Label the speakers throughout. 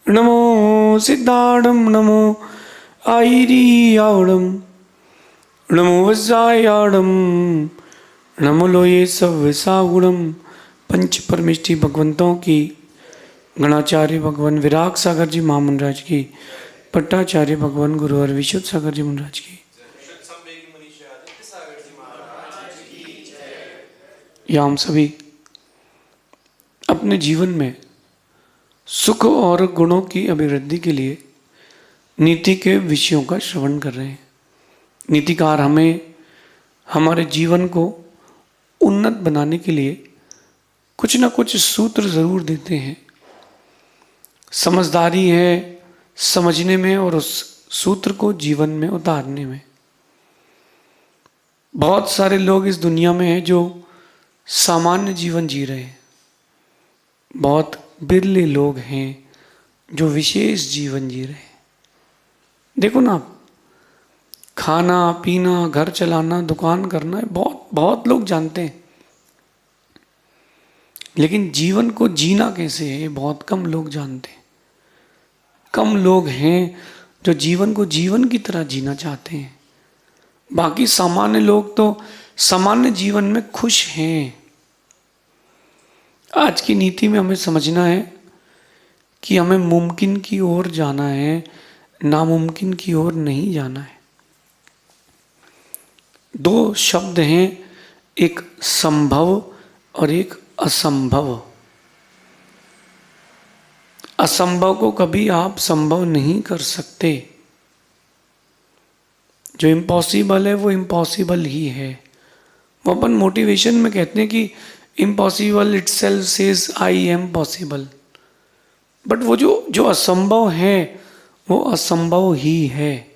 Speaker 1: नमो सिद्धाणम नमो आईरियावणम नमो वज्रायाणम नमो लोये सव्यसागुणम। पंच परमेष्टि भगवंतों की, गणाचार्य भगवान विराग सागर जी महामंडराज की, पट्टाचार्य भगवान गुरुवर विशुद्ध सागर जी महाराज की, या हम सभी अपने जीवन में सुख और गुणों की अभिवृद्धि के लिए नीति के विषयों का श्रवण कर रहे हैं। नीतिकार हमें हमारे जीवन को उन्नत बनाने के लिए कुछ ना कुछ सूत्र जरूर देते हैं। समझदारी है समझने में और उस सूत्र को जीवन में उतारने में। बहुत सारे लोग इस दुनिया में हैं जो सामान्य जीवन जी रहे हैं, बहुत बिरले लोग हैं जो विशेष जीवन जी रहे हैं। देखो ना, खाना पीना, घर चलाना, दुकान करना बहुत बहुत लोग जानते हैं, लेकिन जीवन को जीना कैसे है बहुत कम लोग जानते हैं। कम लोग हैं जो जीवन को जीवन की तरह जीना चाहते हैं। बाकी सामान्य लोग तो सामान्य जीवन में खुश हैं। आज की नीति में हमें समझना है कि हमें मुमकिन की ओर जाना है, नामुमकिन की ओर नहीं जाना है। दो शब्द हैं, एक संभव और एक असंभव। असंभव को कभी आप संभव नहीं कर सकते। जो इम्पॉसिबल है वो इम्पॉसिबल ही है। वो अपन मोटिवेशन में कहते हैं कि impossible itself says I am possible. But वो जो असंभव है वो असंभव ही है,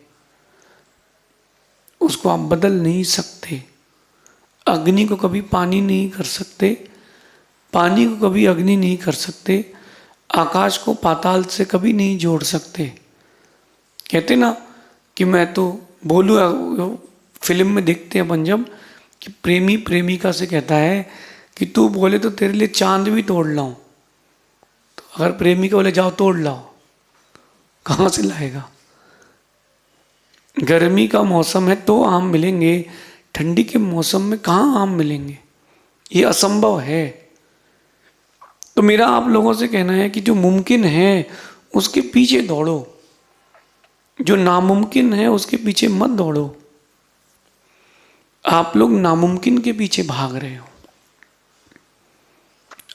Speaker 1: उसको आप बदल नहीं सकते। अग्नि को कभी पानी नहीं कर सकते, पानी को कभी अग्नि नहीं कर सकते, आकाश को पाताल से कभी नहीं जोड़ सकते। कहते ना कि मैं तो बोलूँ, फिल्म में देखते हैं अपन जब कि प्रेमी प्रेमिका से कहता है कि तू बोले तो तेरे लिए चांद भी तोड़ लाऊं। तो अगर प्रेमिका बोले जाओ तोड़ लाओ, कहाँ से लाएगा? गर्मी का मौसम है तो आम मिलेंगे, ठंडी के मौसम में कहाँ आम मिलेंगे? ये असंभव है। तो मेरा आप लोगों से कहना है कि जो मुमकिन है उसके पीछे दौड़ो, जो नामुमकिन है उसके पीछे मत दौड़ो। आप लोग नामुमकिन के पीछे भाग रहे हो,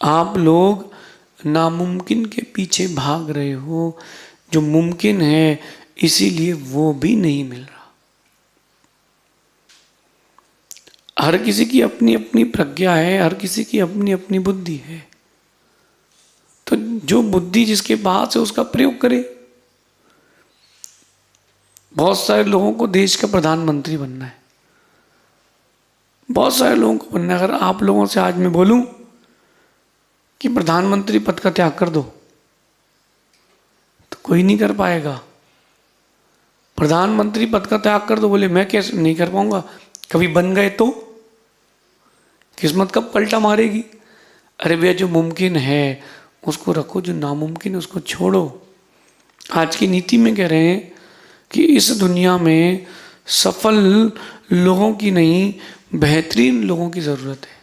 Speaker 1: आप लोग नामुमकिन के पीछे भाग रहे हो। जो मुमकिन है इसीलिए वो भी नहीं मिल रहा। हर किसी की अपनी अपनी प्रज्ञा है, हर किसी की अपनी अपनी बुद्धि है। तो जो बुद्धि जिसके पास है उसका प्रयोग करे। बहुत सारे लोगों को देश का प्रधानमंत्री बनना है, बहुत सारे लोगों को बनना है। अगर आप लोगों से आज मैं बोलूं कि प्रधानमंत्री पद का त्याग कर दो तो कोई नहीं कर पाएगा। प्रधानमंत्री पद का त्याग कर दो, बोले मैं कैसे नहीं कर पाऊंगा। कभी बन गए तो किस्मत कब पलटा मारेगी? अरे भैया, जो मुमकिन है उसको रखो, जो नामुमकिन है उसको छोड़ो। आज की नीति में कह रहे हैं कि इस दुनिया में सफल लोगों की नहीं, बेहतरीन लोगों की जरूरत है।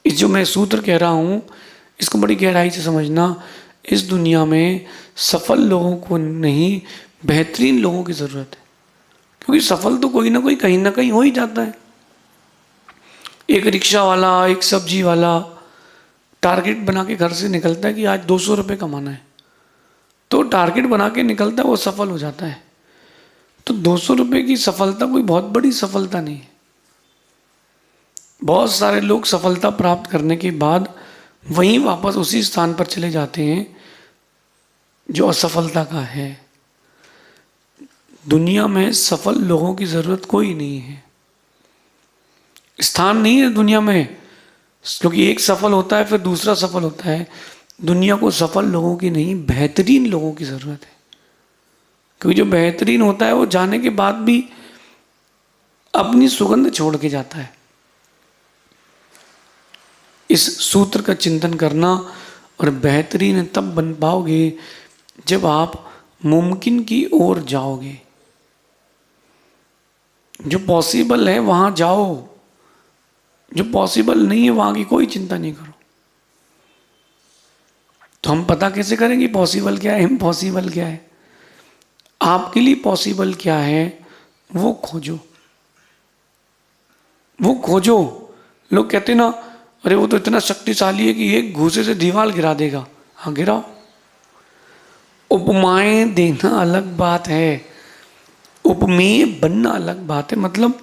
Speaker 1: इस जो मैं सूत्र कह रहा हूं इसको बड़ी गहराई से समझना। इस दुनिया में सफल लोगों को नहीं, बेहतरीन लोगों की जरूरत है। क्योंकि सफल तो कोई ना कोई कहीं ना कहीं हो ही जाता है। एक रिक्शा वाला, एक सब्जी वाला टारगेट बना के घर से निकलता है कि आज 200 रुपये कमाना है, तो टारगेट बना के निकलता है, वो सफल हो जाता है। तो 200 रुपये की सफलता कोई बहुत बड़ी सफलता नहीं है। बहुत सारे लोग सफलता प्राप्त करने के बाद वहीं वापस उसी स्थान पर चले जाते हैं जो असफलता का है। दुनिया में सफल लोगों की जरूरत कोई नहीं है, स्थान नहीं है दुनिया में। क्योंकि एक सफल होता है फिर दूसरा सफल होता है। दुनिया को सफल लोगों की नहीं, बेहतरीन लोगों की जरूरत है। क्योंकि जो बेहतरीन होता है वो जाने के बाद भी अपनी सुगंध छोड़ के जाता है। इस सूत्र का चिंतन करना और बेहतरीन तब बन पाओगे जब आप मुमकिन की ओर जाओगे। जो पॉसिबल है वहां जाओ, जो पॉसिबल नहीं है वहां की कोई चिंता नहीं करो। तो हम पता कैसे करेंगे पॉसिबल क्या है, इम्पॉसिबल क्या है? आपके लिए पॉसिबल क्या है वो खोजो, वो खोजो। लोग कहते ना, अरे वो तो इतना शक्तिशाली है कि एक घूसे से दीवार गिरा देगा। हाँ गिराओ। उपमाएं देना अलग बात है, उपमेय बनना अलग बात है। मतलब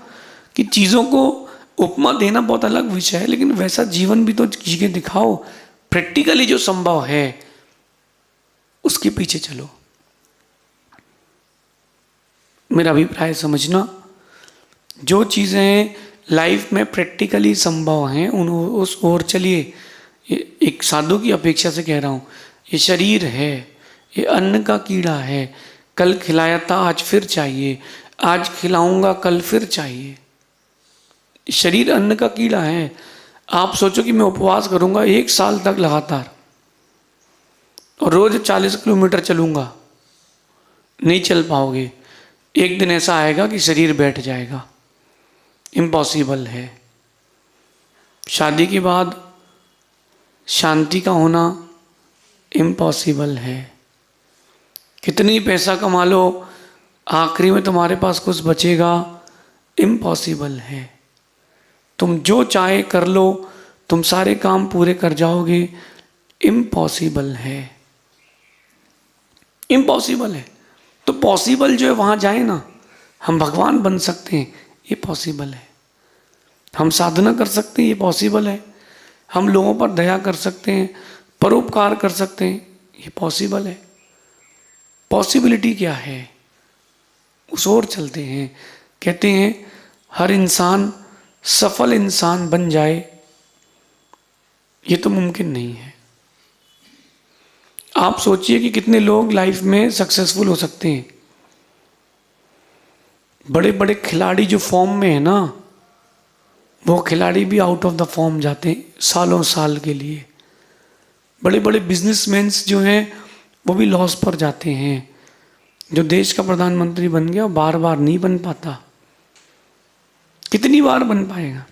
Speaker 1: कि चीजों को उपमा देना बहुत अलग विषय है, लेकिन वैसा जीवन भी तो जी के दिखाओ। प्रैक्टिकली जो संभव है उसके पीछे चलो। मेरा अभिप्राय समझना, जो चीजें लाइफ में प्रैक्टिकली संभव हैं उन उस ओर चलिए। एक साधु की अपेक्षा से कह रहा हूं, ये शरीर है, ये अन्न का कीड़ा है, कल खिलाया था आज फिर चाहिए, आज खिलाऊंगा कल फिर चाहिए। शरीर अन्न का कीड़ा है। आप सोचो कि मैं उपवास करूंगा 1 साल तक लगातार और रोज 40 किलोमीटर चलूंगा, नहीं चल पाओगे। एक दिन ऐसा आएगा कि शरीर बैठ जाएगा, इम्पॉसिबल है। शादी के बाद शांति का होना इम्पॉसिबल है। कितनी पैसा कमा लो, आखिरी में तुम्हारे पास कुछ बचेगा, इम्पॉसिबल है। तुम जो चाहे कर लो, तुम सारे काम पूरे कर जाओगे, इम्पॉसिबल है, इम्पॉसिबल है। तो पॉसिबल जो है वहां जाए ना, हम भगवान बन सकते हैं, ये पॉसिबल है। हम साधना कर सकते हैं, ये पॉसिबल है। हम लोगों पर दया कर सकते हैं, परोपकार कर सकते हैं, ये पॉसिबल है। पॉसिबिलिटी क्या है उस ओर चलते हैं। कहते हैं हर इंसान सफल इंसान बन जाए, ये तो मुमकिन नहीं है। आप सोचिए कि कितने लोग लाइफ में सक्सेसफुल हो सकते हैं। बड़े बड़े खिलाड़ी जो फॉर्म में है ना, वो खिलाड़ी भी आउट ऑफ द फॉर्म जाते हैं सालों साल के लिए। बड़े बड़े बिजनेसमैन्स जो हैं वो भी लॉस पर जाते हैं। जो देश का प्रधानमंत्री बन गया बार बार नहीं बन पाता, कितनी बार बन पाएगा?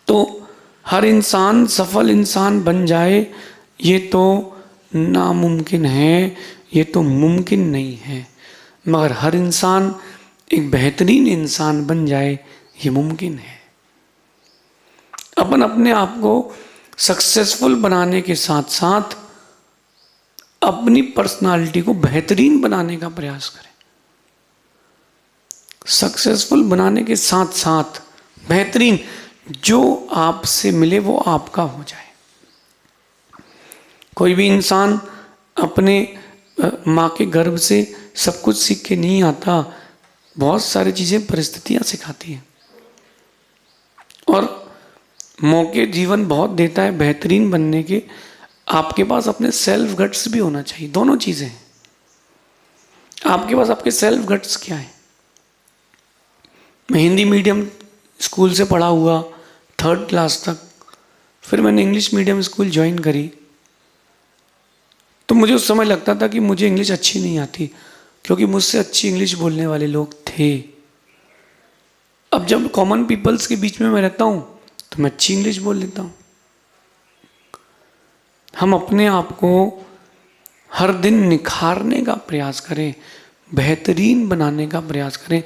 Speaker 1: तो हर इंसान सफल इंसान बन जाए, ये तो नामुमकिन है, ये तो मुमकिन नहीं है। मगर हर इंसान एक बेहतरीन इंसान बन जाए, ये मुमकिन है। अपन अपने आप को सक्सेसफुल बनाने के साथ साथ अपनी पर्सनालिटी को बेहतरीन बनाने का प्रयास करें। सक्सेसफुल बनाने के साथ साथ बेहतरीन, जो आपसे मिले वो आपका हो जाए। कोई भी इंसान अपने माँ के गर्भ से सब कुछ सीख के नहीं आता। बहुत सारी चीज़ें परिस्थितियाँ सिखाती हैं और मौके जीवन बहुत देता है बेहतरीन बनने के। आपके पास अपने सेल्फ गट्स भी होना चाहिए, दोनों चीज़ें हैं। आपके पास आपके सेल्फ गट्स क्या है? मैं हिंदी मीडियम स्कूल से पढ़ा हुआ 3rd क्लास तक, फिर मैंने इंग्लिश मीडियम स्कूल ज्वाइन करी। तो मुझे उस समय लगता था कि मुझे इंग्लिश अच्छी नहीं आती, क्योंकि मुझसे अच्छी इंग्लिश बोलने वाले लोग थे। अब जब कॉमन पीपल्स के बीच में मैं रहता हूँ तो मैं अच्छी इंग्लिश बोल लेता हूँ। हम अपने आप को हर दिन निखारने का प्रयास करें, बेहतरीन बनाने का प्रयास करें।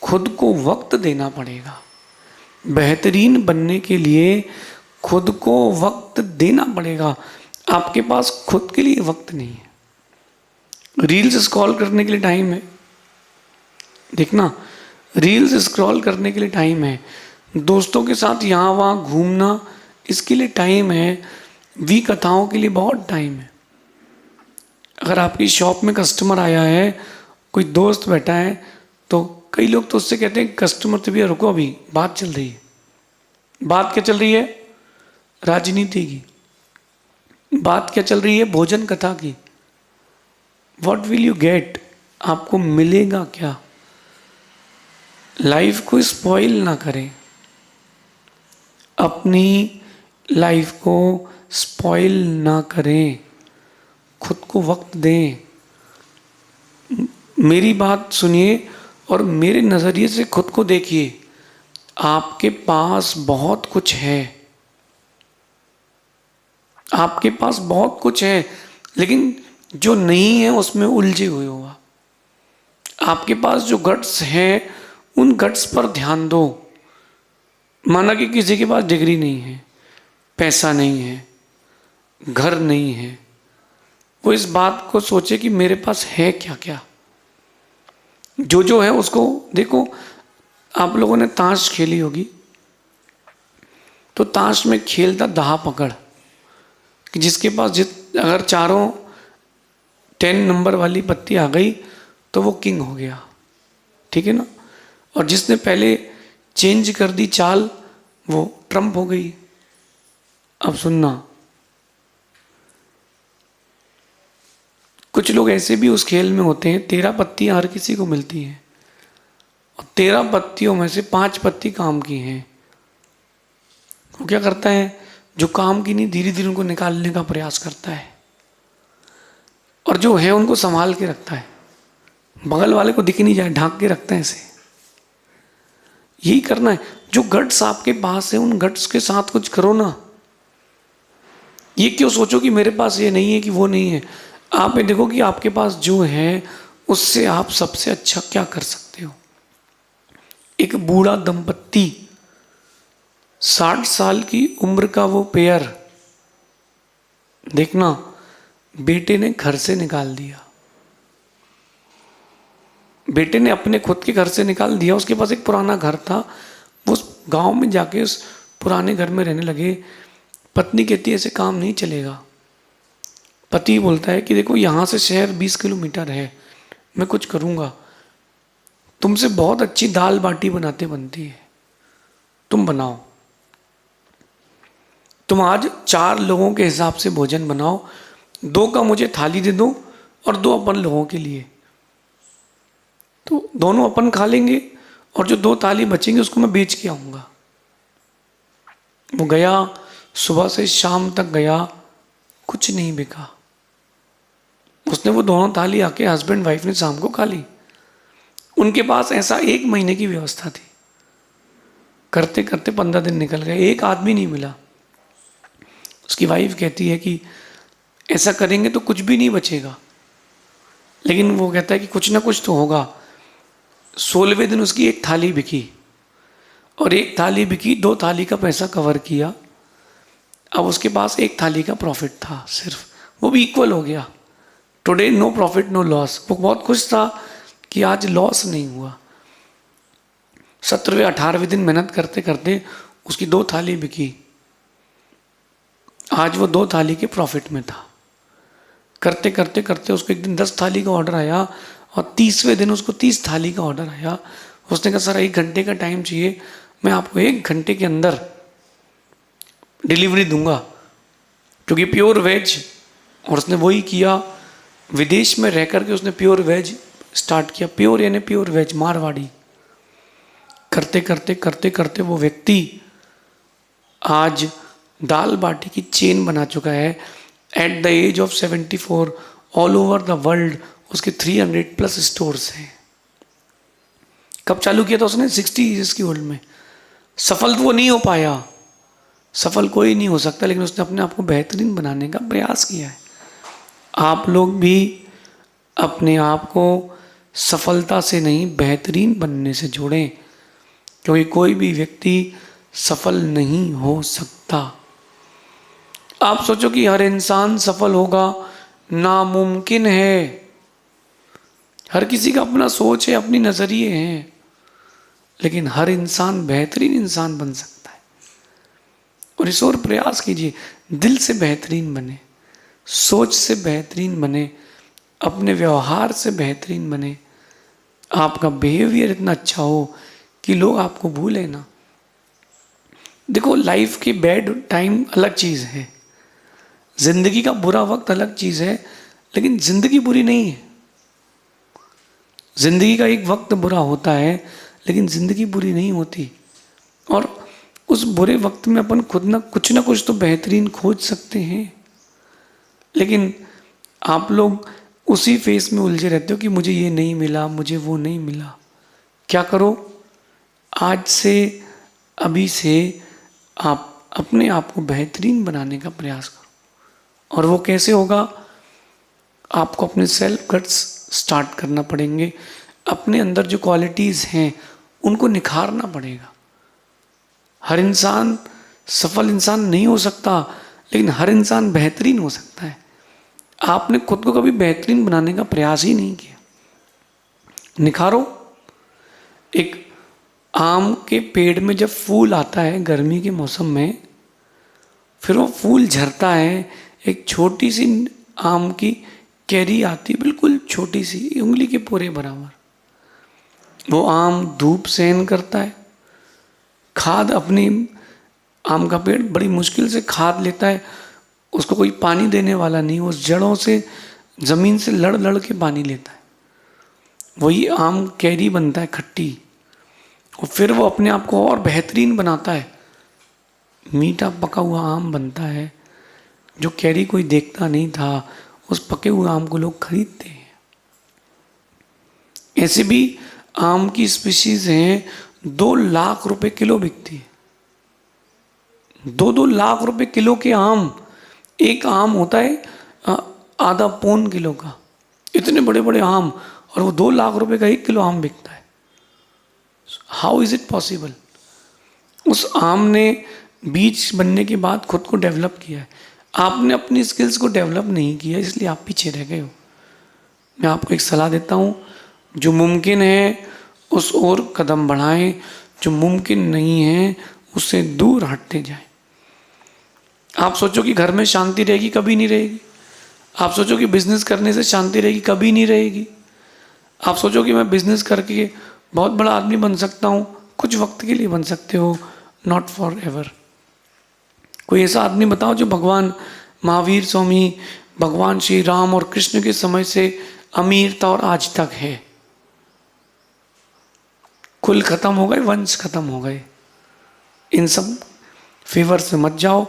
Speaker 1: खुद को वक्त देना पड़ेगा। बेहतरीन बनने के लिए खुद को वक्त देना पड़ेगा। आपके पास खुद के लिए वक्त नहीं है। रील्स स्क्रॉल करने के लिए टाइम है, देखना, रील्स स्क्रॉल करने के लिए टाइम है। दोस्तों के साथ यहाँ वहाँ घूमना, इसके लिए टाइम है। कथाओं के लिए बहुत टाइम है। अगर आपकी शॉप में कस्टमर आया है, कोई दोस्त बैठा है, तो कई लोग तो उससे कहते हैं कस्टमर तो भैया रुको, अभी बात चल रही है। बात क्या चल रही है? राजनीति की। बात क्या चल रही है? भोजन कथा की। What will you get? आपको मिलेगा क्या? लाइफ को स्पॉइल ना करें। अपनी लाइफ को स्पॉइल ना करें, खुद को वक्त दें। मेरी बात सुनिए और मेरे नज़रिए से खुद को देखिए। आपके पास बहुत कुछ है, आपके पास बहुत कुछ है, लेकिन जो नहीं है उसमें उलझे हुए हो आप। आपके पास जो गट्स हैं उन गट्स पर ध्यान दो। माना कि किसी के पास डिग्री नहीं है, पैसा नहीं है, घर नहीं है, वो इस बात को सोचे कि मेरे पास है क्या क्या। जो जो है उसको देखो। आप लोगों ने ताश खेली होगी, तो ताश में खेल था दहा पकड़, कि जिसके पास अगर चारों 10 नंबर वाली पत्ती आ गई तो वो किंग हो गया, ठीक है ना। और जिसने पहले चेंज कर दी चाल वो ट्रम्प हो गई। अब सुनना, कुछ लोग ऐसे भी उस खेल में होते हैं, 13 पत्तियां हर किसी को मिलती हैं और 13 पत्तियों में से 5 पत्ती काम की हैं। वो क्या करता है, जो काम की नहीं धीरे धीरे उनको निकालने का प्रयास करता है, और जो है उनको संभाल के रखता है, बगल वाले को दिख नहीं जाए ढांक के रखता है ऐसे। यही करना है। जो गट्स आपके पास है उन गट्स के साथ कुछ करो ना। ये क्यों सोचो कि मेरे पास ये नहीं है कि वो नहीं है। आप ये देखो कि आपके पास जो है उससे आप सबसे अच्छा क्या कर सकते हो। एक बूढ़ा दंपत्ति, 60 साल की उम्र का वो पेयर, देखना बेटे ने घर से निकाल दिया। बेटे ने अपने खुद के घर से निकाल दिया। उसके पास एक पुराना घर था, वो उस गांव में जाके उस पुराने घर में रहने लगे। पत्नी कहती है ऐसे काम नहीं चलेगा। पति बोलता है कि देखो यहाँ से शहर 20 किलोमीटर है, मैं कुछ करूँगा। तुमसे बहुत अच्छी दाल बाटी बनती है, तुम बनाओ। तुम आज 4 लोगों के हिसाब से भोजन बनाओ, 2 का मुझे थाली दे दो और 2 अपन लोगों के लिए। तो दोनों अपन खा लेंगे और जो 2 थाली बचेंगे उसको मैं बेच के आऊँगा। वो गया, सुबह से शाम तक गया, कुछ नहीं बिका। उसने वो दोनों थाली आके हस्बैंड वाइफ ने शाम को खा ली। उनके पास ऐसा 1 महीने की व्यवस्था थी। करते करते 15 दिन निकल गए, एक आदमी नहीं मिला। उसकी वाइफ कहती है कि ऐसा करेंगे तो कुछ भी नहीं बचेगा, लेकिन वो कहता है कि कुछ ना कुछ तो होगा। 16वें दिन उसकी 1 थाली बिकी, और 1 थाली बिकी, 2 थाली का पैसा कवर किया। अब उसके पास 1 थाली का प्रॉफिट था सिर्फ, वो भी इक्वल हो गया। Today no profit no loss. वो बहुत खुश था कि आज लॉस नहीं हुआ। 17वें 18वें दिन मेहनत करते करते उसकी 2 थाली बिकी। आज वो 2 थाली के प्रॉफिट में था। करते करते करते उसको एक दिन 10 थाली का ऑर्डर आया, और 30वें दिन उसको 30 थाली का ऑर्डर आया। उसने कहा सर 1 घंटे का टाइम चाहिए, मैं आपको 1 घंटे के अंदर डिलीवरी दूंगा, क्योंकि प्योर वेज। और उसने वही किया। विदेश में रह करके उसने प्योर वेज स्टार्ट किया। प्योर यानी प्योर वेज, मारवाड़ी। करते करते करते करते वो व्यक्ति आज दाल बाटी की चेन बना चुका है। At the age of 74 all over the world उसके 300+ स्टोर्स हैं। कब चालू किया था उसने? 60 ईयर्स की ओल्ड में। सफल वो नहीं हो पाया, सफल कोई नहीं हो सकता, लेकिन उसने अपने आप को बेहतरीन बनाने का प्रयास किया है। आप लोग भी अपने आप को सफलता से नहीं बेहतरीन बनने से जोड़ें, क्योंकि कोई भी व्यक्ति सफल नहीं हो सकता। आप सोचो कि हर इंसान सफल होगा, नामुमकिन है। हर किसी का अपना सोच है, अपनी नजरिए हैं, लेकिन हर इंसान बेहतरीन इंसान बन सकता है। और इस ओर प्रयास कीजिए, दिल से बेहतरीन बने, सोच से बेहतरीन बने, अपने व्यवहार से बेहतरीन बने। आपका बिहेवियर इतना अच्छा हो कि लोग आपको भूलें ना। देखो, लाइफ की बैड टाइम अलग चीज़ है, जिंदगी का बुरा वक्त अलग चीज़ है, लेकिन जिंदगी बुरी नहीं है। जिंदगी का एक वक्त बुरा होता है, लेकिन जिंदगी बुरी नहीं होती। और उस बुरे वक्त में अपन खुद ना कुछ तो बेहतरीन खोज सकते हैं। लेकिन आप लोग उसी फेस में उलझे रहते हो कि मुझे ये नहीं मिला, मुझे वो नहीं मिला। क्या करो, आज से, अभी से आप अपने आप को बेहतरीन बनाने का प्रयास करो। और वो कैसे होगा? आपको अपने सेल्फ गट्स स्टार्ट करना पड़ेंगे। अपने अंदर जो क्वालिटीज़ हैं उनको निखारना पड़ेगा। हर इंसान सफल इंसान नहीं हो सकता, लेकिन हर इंसान बेहतरीन हो सकता है। आपने खुद को कभी बेहतरीन बनाने का प्रयास ही नहीं किया। निखारो। एक आम के पेड़ में जब फूल आता है गर्मी के मौसम में, फिर वो फूल झरता है, एक छोटी सी आम की कैरी आती, बिल्कुल छोटी सी, उंगली के पूरे बराबर। वो आम धूप सहन करता है, खाद अपनी, आम का पेड़ बड़ी मुश्किल से खाद लेता है, उसको कोई पानी देने वाला नहीं, उस जड़ों से, ज़मीन से लड़ लड़ के पानी लेता है। वही आम कैरी बनता है खट्टी, और फिर वो अपने आप को और बेहतरीन बनाता है, मीठा पका हुआ आम बनता है। जो कैरी कोई देखता नहीं था, उस पके हुए आम को लोग खरीदते हैं। ऐसे भी आम की स्पीशीज हैं, 2 लाख रुपए किलो बिकती है। 2-2 लाख रुपए किलो के आम। एक आम होता है आधा पौन किलो का, इतने बड़े बड़े आम, और वो 2 लाख रुपए का 1 किलो आम बिकता है। How is it possible? उस आम ने बीज बनने के बाद खुद को डेवलप किया है। आपने अपनी स्किल्स को डेवलप नहीं किया, इसलिए आप पीछे रह गए हो। मैं आपको एक सलाह देता हूँ, जो मुमकिन है उस ओर कदम बढ़ाएं, जो मुमकिन नहीं है उससे दूर हटते जाएं। आप सोचो कि घर में शांति रहेगी, कभी नहीं रहेगी। आप सोचो कि बिजनेस करने से शांति रहेगी, कभी नहीं रहेगी। आप सोचो कि मैं बिजनेस करके बहुत बड़ा आदमी बन सकता हूँ, कुछ वक्त के लिए बन सकते हो, नॉट फॉर एवर। कोई ऐसा आदमी बताओ जो भगवान महावीर स्वामी, भगवान श्री राम और कृष्ण के समय से अमीर था और आज तक है। कुल खत्म हो गए, वंश खत्म हो गए। इन सब फेवर से मत जाओ,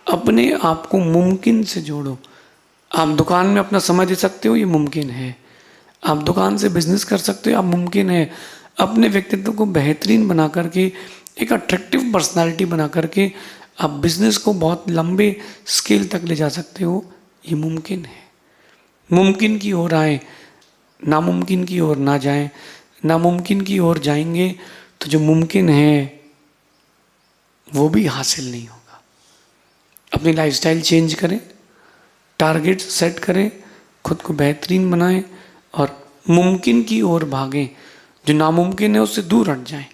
Speaker 1: अपने आप को मुमकिन से जोड़ो। आप दुकान में अपना समय दे सकते हो, ये मुमकिन है। आप दुकान से बिजनेस कर सकते हो, आप मुमकिन है। अपने व्यक्तित्व को बेहतरीन बना करके, एक अट्रैक्टिव पर्सनालिटी बना करके आप बिजनेस को बहुत लंबे स्केल तक ले जा सकते हो, ये मुमकिन है। मुमकिन की ओर आए, नामुमकिन की ओर ना जाएं। नामुमकिन की ओर जाएंगे तो जो मुमकिन है वो भी हासिल नहीं होगा। अपनी लाइफस्टाइल चेंज करें, टारगेट सेट करें, खुद को बेहतरीन बनाएं और मुमकिन की ओर भागें। जो नामुमकिन है उससे दूर हट जाएं,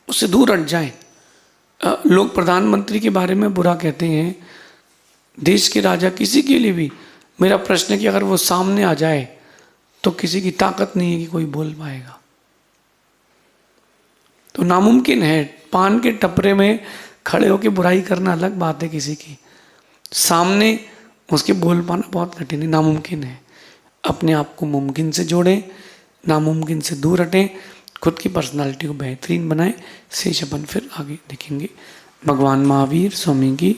Speaker 1: उससे दूर हट जाएं। लोग प्रधानमंत्री के बारे में बुरा कहते हैं, देश के राजा, किसी के लिए भी। मेरा प्रश्न है कि अगर वो सामने आ जाए तो किसी की ताकत नहीं है कि कोई बोल पाएगा। तो नामुमकिन है। पान के टपरे में खड़े होकर बुराई करना अलग बात है, किसी की सामने उसके बोल पाना बहुत कठिन है, नामुमकिन है। अपने आप को मुमकिन से जोड़ें, नामुमकिन से दूर हटें, खुद की पर्सनालिटी को बेहतरीन बनाएं। शेष अपन फिर आगे देखेंगे। भगवान महावीर स्वामी की